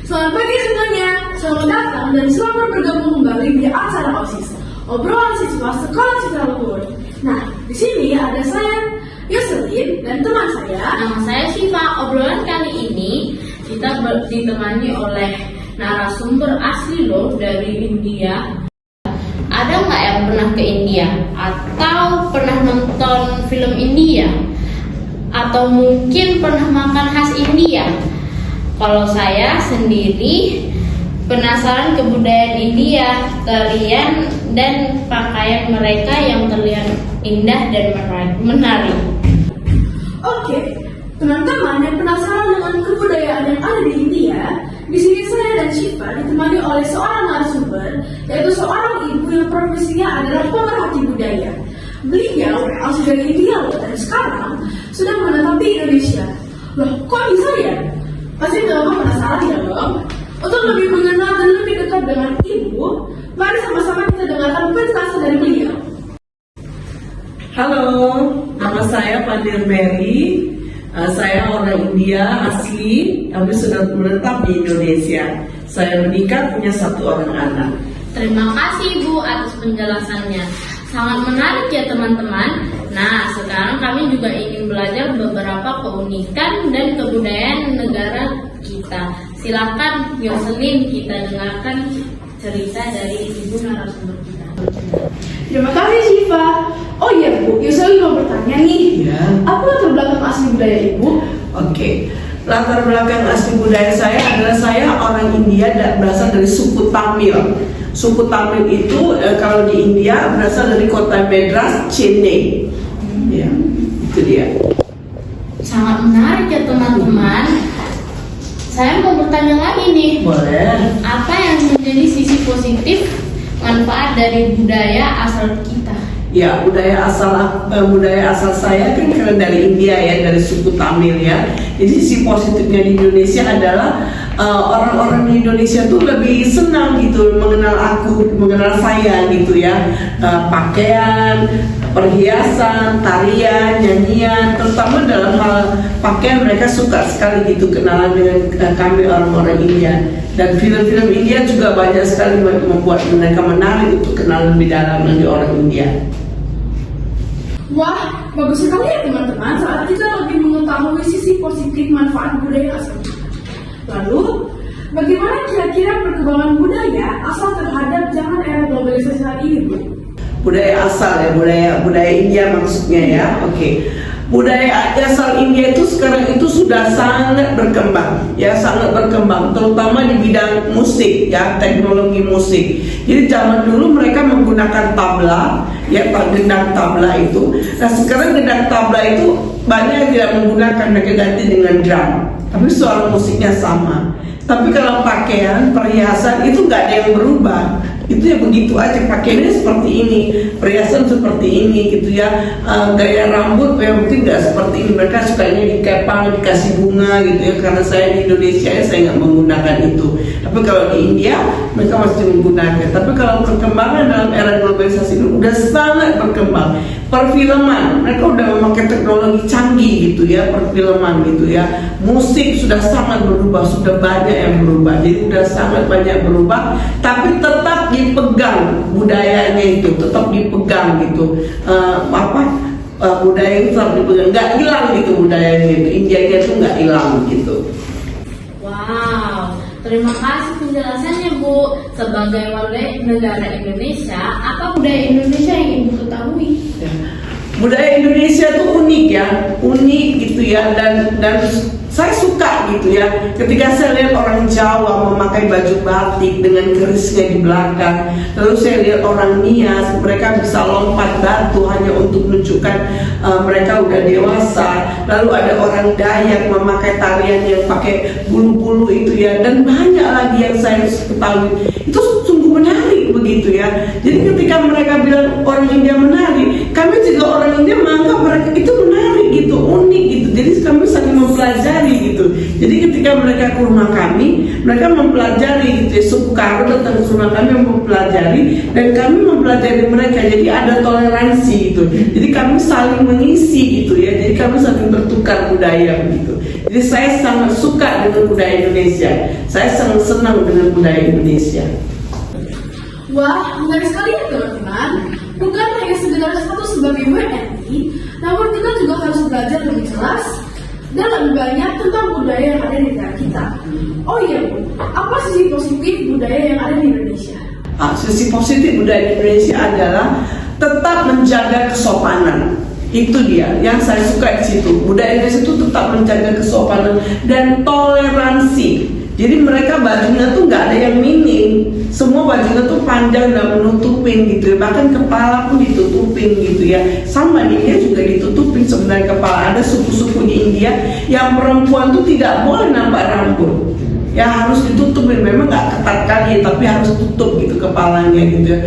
Selamat pagi semuanya, selamat datang dan selamat bergabung kembali di acara OSIS, obrolan siswa Sekolah Citra Luhur. Nah, di sini ada saya, Yoselin, dan teman saya. Nama saya Syifa. Obrolan kali ini kita ditemani oleh narasumber asli loh dari India. Ada nggak yang pernah ke India? Atau pernah nonton film India? Atau mungkin pernah makan khas India? Kalau saya sendiri penasaran kebudayaan India, tarian dan pakaian mereka yang terlihat indah dan menarik. Oke, teman-teman yang penasaran dengan kebudayaan yang ada di India, di sini saya dan Syifa ditemani oleh seorang narasumber, yaitu seorang ibu yang profesinya adalah pemerhati budaya. Beliau asal dari India loh, dan sekarang sedang menetap di Indonesia. Loh, kok bisa ya? Pasti teman-teman penasaran ya dong? Untuk lebih mengenal dan lebih dekat dengan ibu, mari sama-sama kita dengarkan penjelasan dari beliau. Halo, nama saya Pandir Mary. Saya orang India asli, tapi sudah menetap di Indonesia. Saya menikah, punya 1 orang anak. Terima kasih Ibu atas penjelasannya. Sangat menarik ya teman-teman. Nah, sekarang kami juga ingin belajar beberapa keunikan dan kebudayaan negara kita. Silakan Yoselin, kita dengarkan cerita dari ibu narasumber kita. Terima kasih Syifa. Oh iya Bu, Yoselin mau bertanya nih. Ya. Apa latar belakang asli budaya Ibu? Oke, latar belakang asli budaya saya adalah saya orang India dan berasal dari suku Tamil. Suku Tamil itu kalau di India berasal dari kota Madras, Chennai. Ya, itu dia. Sangat menarik ya teman-teman. Saya mau bertanya lagi nih. Boleh. Apa yang menjadi sisi positif manfaat dari budaya asal kita? Ya, budaya asal saya kan karena dari India ya, dari suku Tamil ya. Jadi sisi positifnya di Indonesia adalah orang-orang di Indonesia tuh lebih senang gitu mengenal aku, mengenal saya gitu ya. Pakaian, perhiasan, tarian, nyanyian, terutama dalam hal pakaian mereka suka sekali gitu kenalan dengan kami orang-orang India. Dan film-film India juga banyak sekali membuat mereka menarik untuk kenal lebih dalam dengan orang India. Wah, bagus sekali ya teman-teman saat kita lebih mengetahui sisi positif manfaat budaya asal kita. Lalu, bagaimana kira-kira perkembangan budaya asal terhadap zaman era globalisasi saat ini, Bu? Budaya asal ya, budaya India maksudnya ya. Oke. Budaya asal India itu sekarang itu sudah sangat berkembang ya, sangat berkembang terutama di bidang musik ya, teknologi musik. Jadi zaman dulu mereka menggunakan tabla ya, gendang tabla itu. Nah sekarang gendang tabla itu banyak yang tidak menggunakan, mereka ganti dengan drum, tapi suara musiknya sama. Tapi kalau pakaian, perhiasan itu nggak ada yang berubah. Itu ya begitu aja, pakaiannya seperti ini, perhiasan seperti ini gitu ya. Gaya rambut ya mungkin nggak seperti ini, mereka sukanya dikepang, dikasih bunga gitu ya. Karena saya di Indonesia ya saya nggak menggunakan itu. Tapi kalau di India mereka masih menggunakan. Tapi kalau perkembangan dalam era globalisasi ini udah sangat berkembang. Perfilman, mereka udah memakai teknologi canggih gitu ya, perfilman gitu ya. Musik sudah sangat berubah, sudah banyak yang berubah. Jadi udah sangat banyak berubah, tapi tetap dipegang budayanya itu, tetap dipegang gitu. Budaya itu tetap dipegang, nggak hilang gitu budayanya itu. Indianya itu nggak hilang gitu. Wow, terima kasih penjelasannya Bu. Sebagai warga negara Indonesia, apa budaya Indonesia yang Ibu ketahui? Ya. Budaya Indonesia tuh unik ya, unik gitu ya, dan saya suka gitu ya. Ketika saya lihat orang Jawa memakai baju batik dengan kerisnya di belakang, lalu saya lihat orang Nias, mereka bisa lompat batu hanya untuk menunjukkan mereka udah dewasa. Lalu ada orang Dayak memakai tarian yang pakai bulu-bulu itu ya, dan banyak lagi yang saya ketahui. Itu sungguh menarik begitu ya. Jadi ketika mereka bilang orang India menarik, kami juga orang India menganggap mereka itu menarik gitu, unik gitu. Jadi kami saling mempelajari gitu. Jadi ketika mereka ke rumah kami, mereka mempelajari gitu ya. Suku Karo datang ke rumah kami mempelajari, dan kami mempelajari mereka. Jadi ada toleransi gitu. Jadi kami saling mengisi gitu ya. Jadi kami saling bertukar budaya gitu. Jadi saya sangat suka dengan budaya Indonesia. Saya sangat senang dengan budaya Indonesia. Wah, menarik sekali ya teman-teman. Bukan hanya sekedar status sebagai WNI, namun kita juga harus belajar lebih jelas dan lebih banyak tentang budaya yang ada di negara kita. Oh iya Bu, apa sisi positif budaya yang ada di Indonesia? Sisi positif budaya Indonesia adalah tetap menjaga kesopanan. Itu dia yang saya suka di situ. Budaya Indonesia itu tetap menjaga kesopanan dan toleransi. Jadi mereka bajunya tuh nggak ada yang minim, semua bajunya tuh panjang dan menutupin gitu ya. Bahkan kepala pun ditutupin gitu ya. Sama di India juga ditutupin sebenarnya kepala. Ada suku-suku di India yang perempuan tuh tidak boleh nampak rambut, ya harus ditutupin. Memang nggak ketat kali, tapi harus tutup gitu kepalanya gitu ya.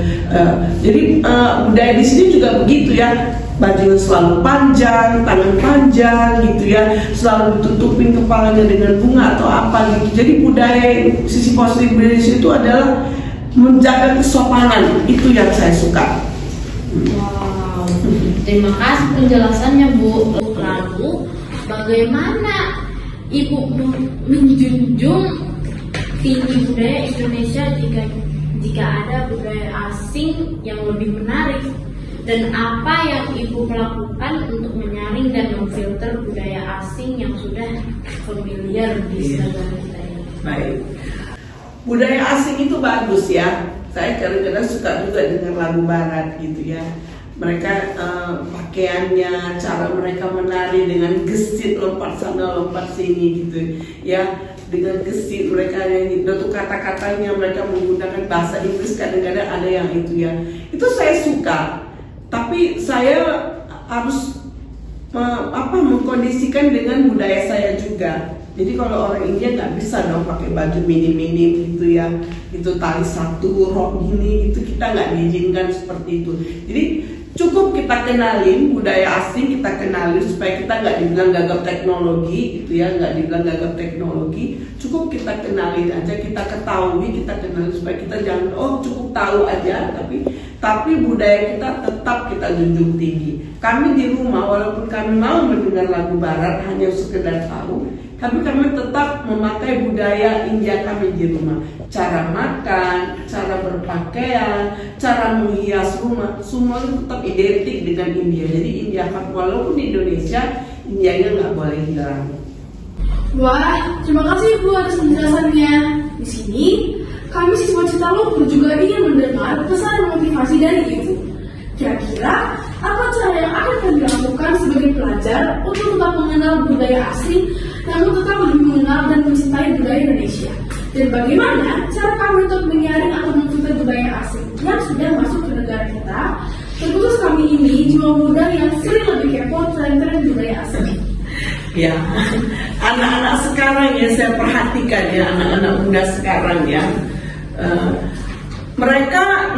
Jadi budaya di sini juga begitu ya. Bajunya selalu panjang, tangan panjang gitu ya, selalu ditutupin kepalanya dengan bunga atau apa gitu. Jadi budaya, sisi positif budaya itu adalah menjaga kesopanan. Itu yang saya suka. Wow, terima kasih penjelasannya Bu. Lalu bagaimana Ibu menjunjung tinggi budaya Indonesia jika ada budaya asing yang lebih menarik? Dan apa yang Ibu melakukan untuk menyaring dan memfilter budaya asing yang sudah familiar di sekitar kita ini? Baik, budaya asing itu bagus ya. Saya kadang-kadang suka juga dengan lagu barat gitu ya. Mereka pakaiannya, cara mereka menari dengan gesit, lompat sana lompat sini gitu ya. Dengan gesit mereka nyanyi, itu kata-katanya mereka menggunakan bahasa Inggris, kadang-kadang ada yang itu ya. Itu saya suka. Tapi saya harus mengkondisikan dengan budaya saya juga. Jadi kalau orang India nggak bisa dong pakai baju minim-minim gitu ya, itu tali satu, rok gini, itu kita nggak diizinkan seperti itu. Jadi cukup kita kenalin budaya asing, kita kenalin supaya kita nggak dibilang gagap teknologi gitu ya, nggak dibilang gagap teknologi. Cukup kita kenalin aja, kita ketahui, kita kenalin supaya kita jangan cukup tahu aja, tapi budaya kita tetap kita junjung tinggi. Kami di rumah walaupun kami mau mendengar lagu barat hanya sekedar tahu, tapi kami tetap memakai budaya India kami di rumah. Cara makan, cara berpakaian, cara menghias rumah, semua itu tetap identik dengan India. Jadi India walaupun di Indonesia, Indianya nggak boleh hilang. Wah, terima kasih Bu atas penjelasannya. Di sini kami siswa Cita Luhur juga ingin mendengar pesan dan motivasi dari Ibu. Kira-kira apa cara yang akan kami lakukan sebagai pelajar untuk tetap mengenal budaya asing, namun tetap lebih mengenal dan mencintai budaya Indonesia? Dan bagaimana cara kami untuk menyaring atau memfilter budaya asing yang sudah masuk ke negara kita? Terkhusus kami ini jiwa muda yang sering lebih kepo tren-tren budaya asing. Ya, anak-anak sekarang ya, saya perhatikan ya, anak-anak muda sekarang ya, mereka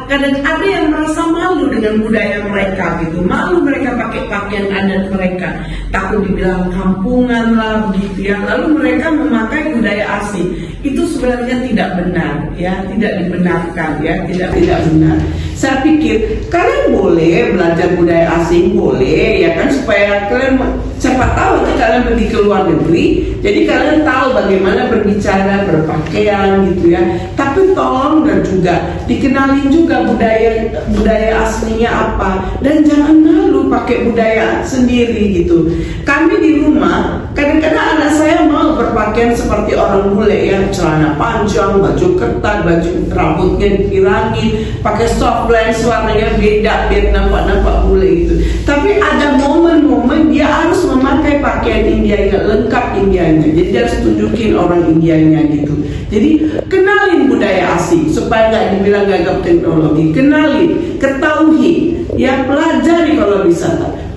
kadang ada yang merasa malu dengan budaya mereka gitu, malu mereka pakai pakaian adat mereka, takut dibilang kampungan lah begitu ya, lalu mereka memakai budaya asing. Itu sebenarnya tidak benar ya, tidak dibenarkan ya, tidak benar. Saya pikir kalian boleh belajar budaya asing, boleh ya kan, supaya kalian siapa tahu kalian pergi ke luar negeri, jadi kalian tahu bagaimana berbicara, berpakaian gitu ya. Tapi tolong dan juga dikenalin juga budaya aslinya apa, dan jangan malu pakai budaya sendiri gitu. Kami di rumah kadang-kadang anak saya mau berpakaian seperti orang bule ya, celana panjang, baju ketat, baju rambutnya dipirangin, pakai softlace warnanya beda biar nampak bule gitu. Tapi ada momen-momen dia harus memakai pakaian Indianya, lengkap Indianya. Jadi dia harus tunjukin orang Indianya gitu. Jadi kenalin budaya asing supaya nggak dibilang gagap teknologi. Kenalin, ketahui, ya pelajari kalau bisa.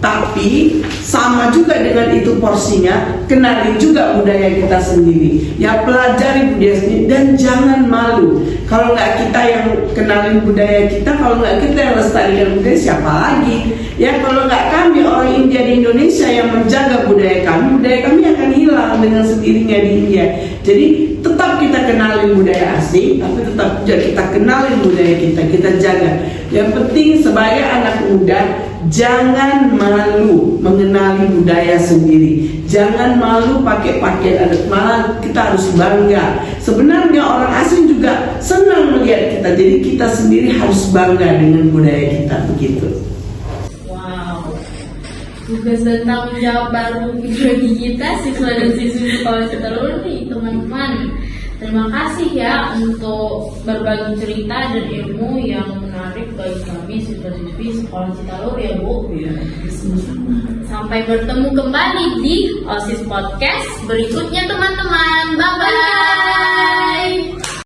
Tapi sama juga dengan itu porsinya, kenalin juga budaya kita sendiri. Ya pelajari budaya sendiri dan jangan malu. Kalau nggak kita yang kenalin budaya kita, kalau nggak kita yang lestarikan budaya, siapa lagi? Ya kalau nggak kami orang India di Indonesia yang menjaga budaya kami akan hilang dengan sendirinya di India. Jadi tetap kita kenalin budaya asing, tapi tetap juga kita kenalin budaya kita jaga. Yang penting sebagai anak muda, jangan malu mengenali budaya sendiri. Jangan malu pakai pakaian adat, malah kita harus bangga. Sebenarnya orang asing juga senang melihat kita, jadi kita sendiri harus bangga dengan budaya kita, begitu. Wow, tugas dan tanggung jawab baru bagi kita siswa dan siswi sekolah Citalur nih teman-teman. Terima kasih ya untuk berbagi cerita dan ilmu yang menarik bagi kami siswa-siswi sekolah Citalur ya Bu. Sampai bertemu kembali di OSIS Podcast berikutnya teman-teman. Bye-bye.